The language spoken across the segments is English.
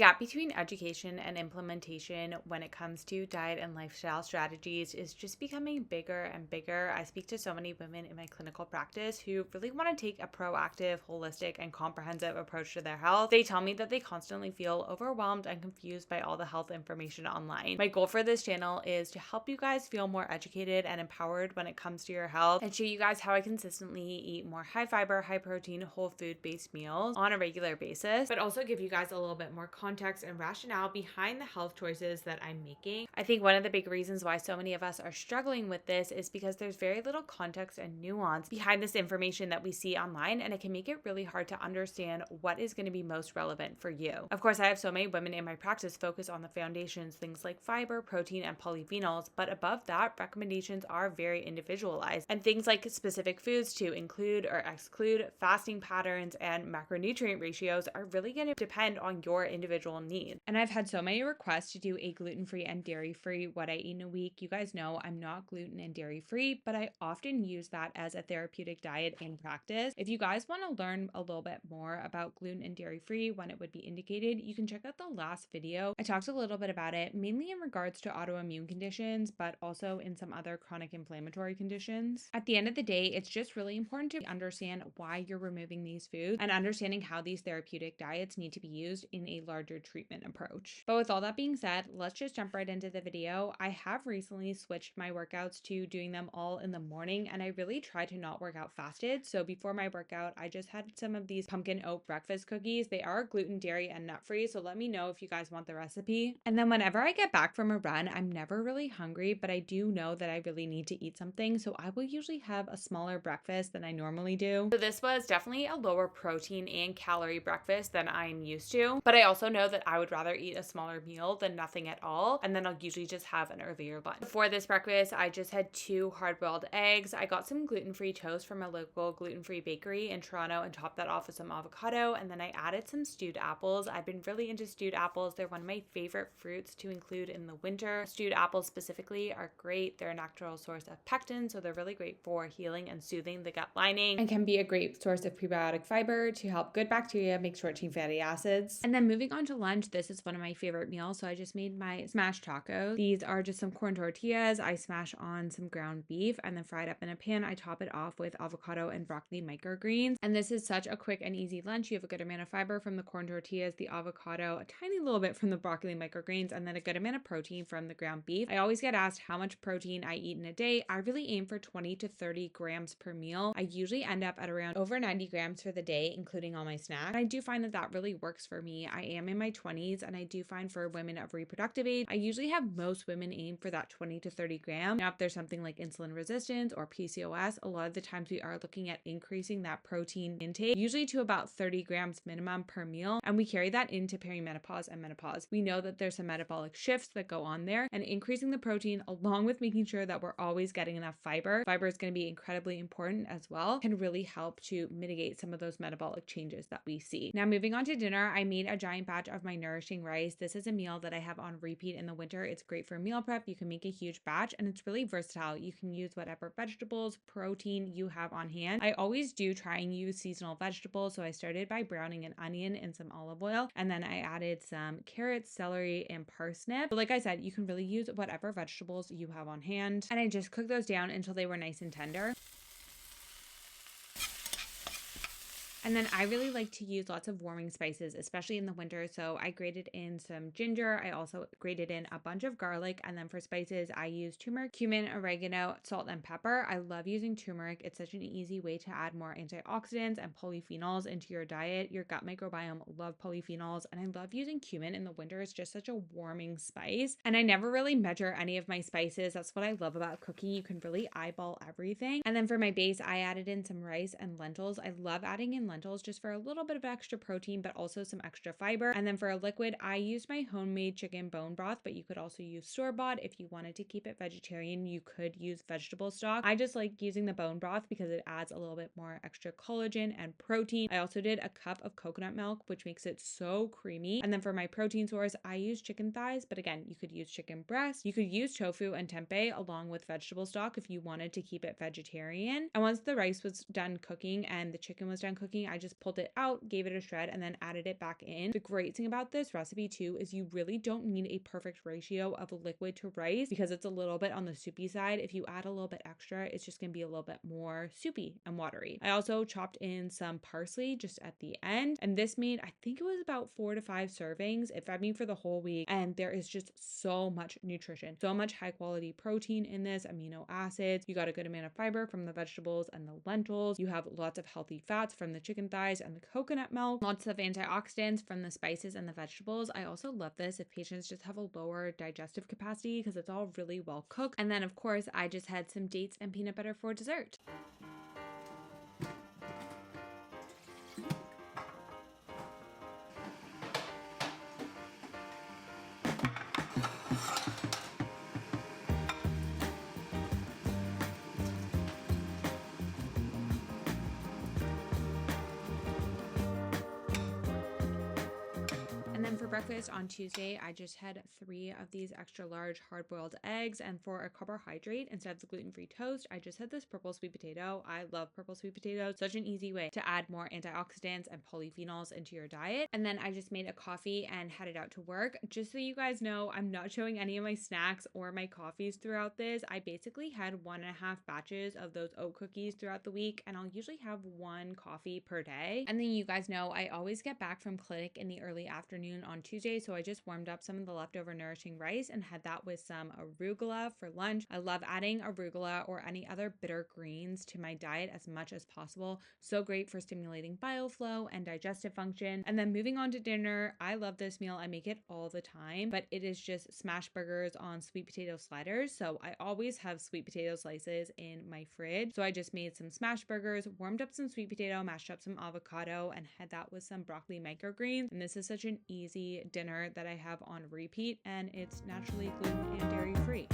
Gap between education and implementation when it comes to diet and lifestyle strategies is just becoming bigger and bigger. I speak to so many women in my clinical practice who really want to take a proactive, holistic, and comprehensive approach to their health. They tell me that they constantly feel overwhelmed and confused by all the health information online. My goal for this channel is to help you guys feel more educated and empowered when it comes to your health and show you guys how I consistently eat more high fiber, high protein, whole food based meals on a regular basis, but also give you guys a little bit more context and rationale behind the health choices that I'm making. I think one of the big reasons why so many of us are struggling with this is because there's very little context and nuance behind this information that we see online, and it can make it really hard to understand what is going to be most relevant for you. Of course, I have so many women in my practice focus on the foundations, things like fiber, protein, and polyphenols, but above that, recommendations are very individualized, and things like specific foods to include or exclude, fasting patterns, and macronutrient ratios are really going to depend on your individual needs. And I've had so many requests to do a gluten-free and dairy-free what I eat in a week. You guys know I'm not gluten and dairy-free, but I often use that as a therapeutic diet in practice. If you guys want to learn a little bit more about gluten and dairy-free, when it would be indicated, you can check out the last video. I talked a little bit about it, mainly in regards to autoimmune conditions, but also in some other chronic inflammatory conditions. At the end of the day, it's just really important to understand why you're removing these foods and understanding how these therapeutic diets need to be used in a larger treatment approach. But with all that being said, let's just jump right into the video. I have recently switched my workouts to doing them all in the morning, and I really try to not work out fasted. So before my workout, I just had some of these pumpkin oat breakfast cookies. They are gluten, dairy, and nut free, so let me know if you guys want the recipe. And then whenever I get back from a run, I'm never really hungry, but I do know that I really need to eat something, so I will usually have a smaller breakfast than I normally do. So this was definitely a lower protein and calorie breakfast than I'm used to, but I also know that I would rather eat a smaller meal than nothing at all, and then I'll usually just have an earlier lunch. For this breakfast, I just had 2 hard-boiled eggs. I got some gluten-free toast from a local gluten-free bakery in Toronto and topped that off with some avocado, and then I added some stewed apples. I've been really into stewed apples. They're one of my favorite fruits to include in the winter. Stewed apples specifically are great. They're a natural source of pectin, so they're really great for healing and soothing the gut lining and can be a great source of prebiotic fiber to help good bacteria make short-chain fatty acids. And then moving on to lunch, this is one of my favorite meals. So I just made my smashed tacos. These are just some corn tortillas. I smash on some ground beef and then fry it up in a pan. I top it off with avocado and broccoli microgreens. And this is such a quick and easy lunch. You have a good amount of fiber from the corn tortillas, the avocado, a tiny little bit from the broccoli microgreens, and then a good amount of protein from the ground beef. I always get asked how much protein I eat in a day. I really aim for 20 to 30 grams per meal. I usually end up at around over 90 grams for the day, including all my snacks. I do find that that really works for me. I am in my 20s, and I do find for women of reproductive age, I usually have most women aim for that 20 to 30 grams. Now, if there's something like insulin resistance or PCOS, a lot of the times we are looking at increasing that protein intake, usually to about 30 grams minimum per meal, and we carry that into perimenopause and menopause. We know that there's some metabolic shifts that go on there, and increasing the protein along with making sure that we're always getting enough fiber is going to be incredibly important as well, can really help to mitigate some of those metabolic changes that we see. Now, moving on to dinner, I made a giant batch of my nourishing rice. This is a meal that I have on repeat in the winter. It's great for meal prep. You can make a huge batch, and it's really versatile. You can use whatever vegetables, protein you have on hand. I always do try and use seasonal vegetables, so I started by browning an onion in some olive oil, and then I added some carrots, celery, and parsnip. But like I said, you can really use whatever vegetables you have on hand, and I just cooked those down until they were nice and tender. And then I really like to use lots of warming spices, especially in the winter. So I grated in some ginger. I also grated in a bunch of garlic. And then for spices, I use turmeric, cumin, oregano, salt, and pepper. I love using turmeric. It's such an easy way to add more antioxidants and polyphenols into your diet. Your gut microbiome love polyphenols. And I love using cumin in the winter. It's just such a warming spice. And I never really measure any of my spices. That's what I love about cooking. You can really eyeball everything. And then for my base, I added in some rice and lentils. I love adding in lentils just for a little bit of extra protein, but also some extra fiber. And then for a liquid, I used my homemade chicken bone broth, but you could also use store-bought. If you wanted to keep it vegetarian, you could use vegetable stock. I just like using the bone broth because it adds a little bit more extra collagen and protein. I also did a cup of coconut milk, which makes it so creamy. And then for my protein source, I use chicken thighs, but again, you could use chicken breast. You could use tofu and tempeh along with vegetable stock if you wanted to keep it vegetarian. And once the rice was done cooking and the chicken was done cooking, cooking, I just pulled it out, gave it a shred, and then added it back in. The great thing about this recipe too is you really don't need a perfect ratio of liquid to rice because it's a little bit on the soupy side. If you add a little bit extra, it's just gonna be a little bit more soupy and watery. I also chopped in some parsley just at the end, and this made, I think it was about 4 to 5 servings. It fed me for the whole week, and there is just so much nutrition, so much high quality protein in this, amino acids. You got a good amount of fiber from the vegetables and the lentils. You have lots of healthy fats from the chicken thighs and the coconut milk, lots of antioxidants from the spices and the vegetables. I also love this if patients just have a lower digestive capacity because it's all really well cooked. And then of course I just had some dates and peanut butter for dessert. And then for breakfast on Tuesday, I just had 3 of these extra large hard-boiled eggs. And for a carbohydrate, instead of the gluten-free toast, I just had this purple sweet potato. I love purple sweet potatoes. Such an easy way to add more antioxidants and polyphenols into your diet. And then I just made a coffee and headed out to work. Just so you guys know, I'm not showing any of my snacks or my coffees throughout this. I basically had 1.5 batches of those oat cookies throughout the week, and I'll usually have 1 coffee per day. And then you guys know I always get back from clinic in the early afternoon on Tuesday, so I just warmed up some of the leftover nourishing rice and had that with some arugula for lunch. I love adding arugula or any other bitter greens to my diet as much as possible. So great for stimulating bile flow and digestive function. And then moving on to dinner, I love this meal. I make it all the time, but it is just smash burgers on sweet potato sliders. So I always have sweet potato slices in my fridge. So I just made some smash burgers, warmed up some sweet potato, mashed up some avocado, and had that with some broccoli microgreens. And this is such an easy dinner that I have on repeat, and it's naturally gluten and dairy free.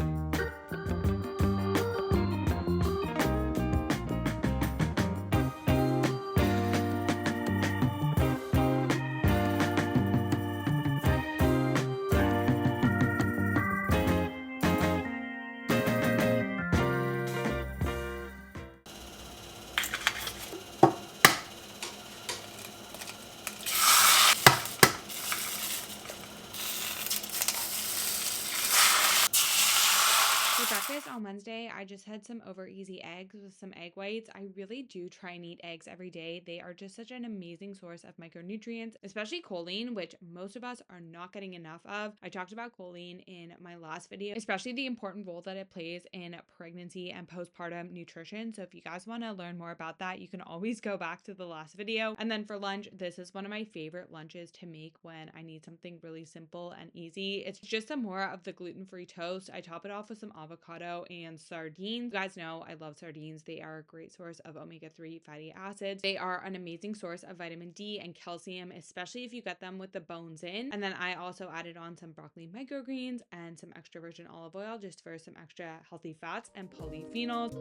For breakfast on Wednesday, I just had some over easy eggs with some egg whites. I really do try and eat eggs every day. They are just such an amazing source of micronutrients, especially choline, which most of us are not getting enough of. I talked about choline in my last video, especially the important role that it plays in pregnancy and postpartum nutrition. So if you guys want to learn more about that, you can always go back to the last video. And then for lunch, this is one of my favorite lunches to make when I need something really simple and easy. It's just some more of the gluten-free toast. I top it off with some avocado and sardines. You guys know I love sardines. They are a great source of omega-3 fatty acids. They are an amazing source of vitamin D and calcium, especially if you get them with the bones in. And then I also added on some broccoli microgreens and some extra virgin olive oil just for some extra healthy fats and polyphenols.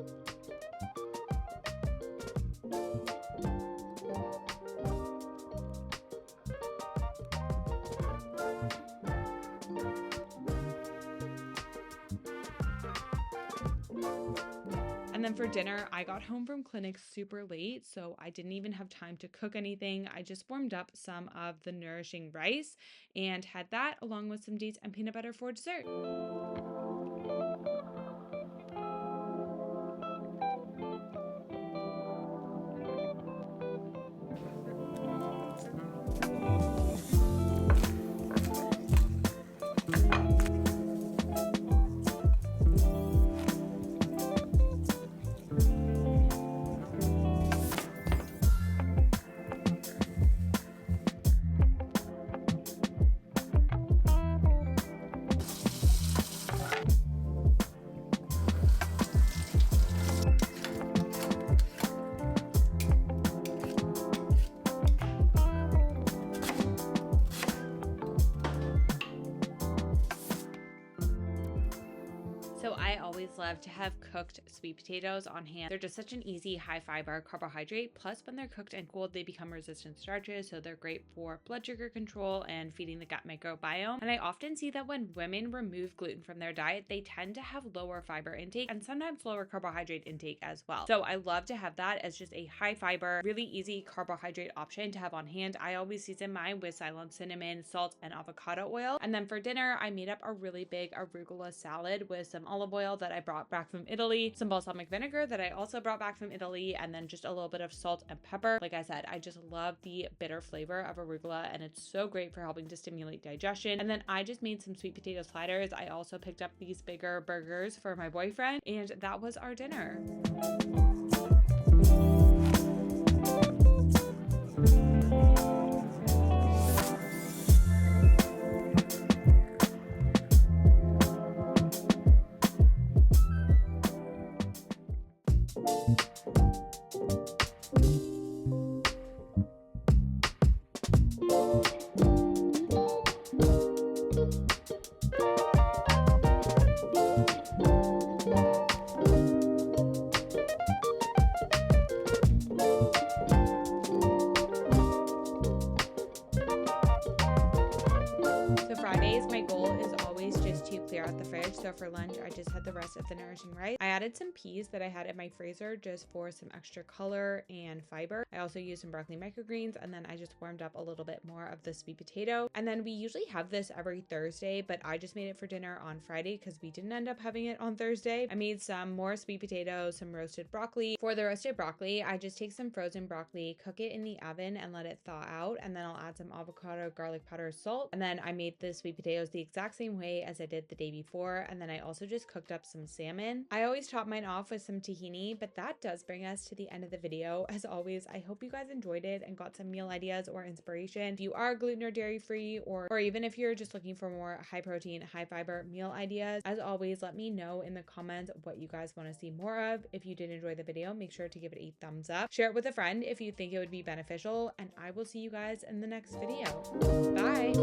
And then for dinner, I got home from clinic super late, so I didn't even have time to cook anything. I just warmed up some of the nourishing rice and had that along with some dates and peanut butter for dessert. I always love to have cooked sweet potatoes on hand. They're just such an easy high fiber carbohydrate. Plus, when they're cooked and cooled, they become resistant starches, so they're great for blood sugar control and feeding the gut microbiome. And I often see that when women remove gluten from their diet, they tend to have lower fiber intake and sometimes lower carbohydrate intake as well. So I love to have that as just a high fiber, really easy carbohydrate option to have on hand. I always season mine with Ceylon cinnamon, salt, and avocado oil. And then for dinner, I made up a really big arugula salad with some olive oil that I brought back from Italy, some balsamic vinegar that I also brought back from Italy, and then just a little bit of salt and pepper. Like I said, I just love the bitter flavor of arugula, and it's so great for helping to stimulate digestion. And then I just made some sweet potato sliders. I also picked up these bigger burgers for my boyfriend, and that was our dinner. Fridays, my goal is always just to clear out the fridge. So for lunch, I just had the rest of the nourishing rice. I added some peas that I had in my freezer just for some extra color and fiber. I also used some broccoli microgreens, and then I just warmed up a little bit more of the sweet potato. And then we usually have this every Thursday, but I just made it for dinner on Friday because we didn't end up having it on Thursday. I made some more sweet potatoes, some roasted broccoli. For the roasted broccoli, I just take some frozen broccoli, cook it in the oven, and let it thaw out. And then I'll add some avocado, garlic powder, salt. And then I made the sweet potatoes the exact same way as I did the day before. And then I also just cooked up some salmon. I always top mine off with some tahini, but that does bring us to the end of the video. As always, I hope you guys enjoyed it and got some meal ideas or inspiration. If you are gluten or dairy free, or even if you're just looking for more high protein, high fiber meal ideas, as always, let me know in the comments what you guys want to see more of. If you did enjoy the video, make sure to give it a thumbs up. Share it with a friend if you think it would be beneficial, and I will see you guys in the next video. Bye!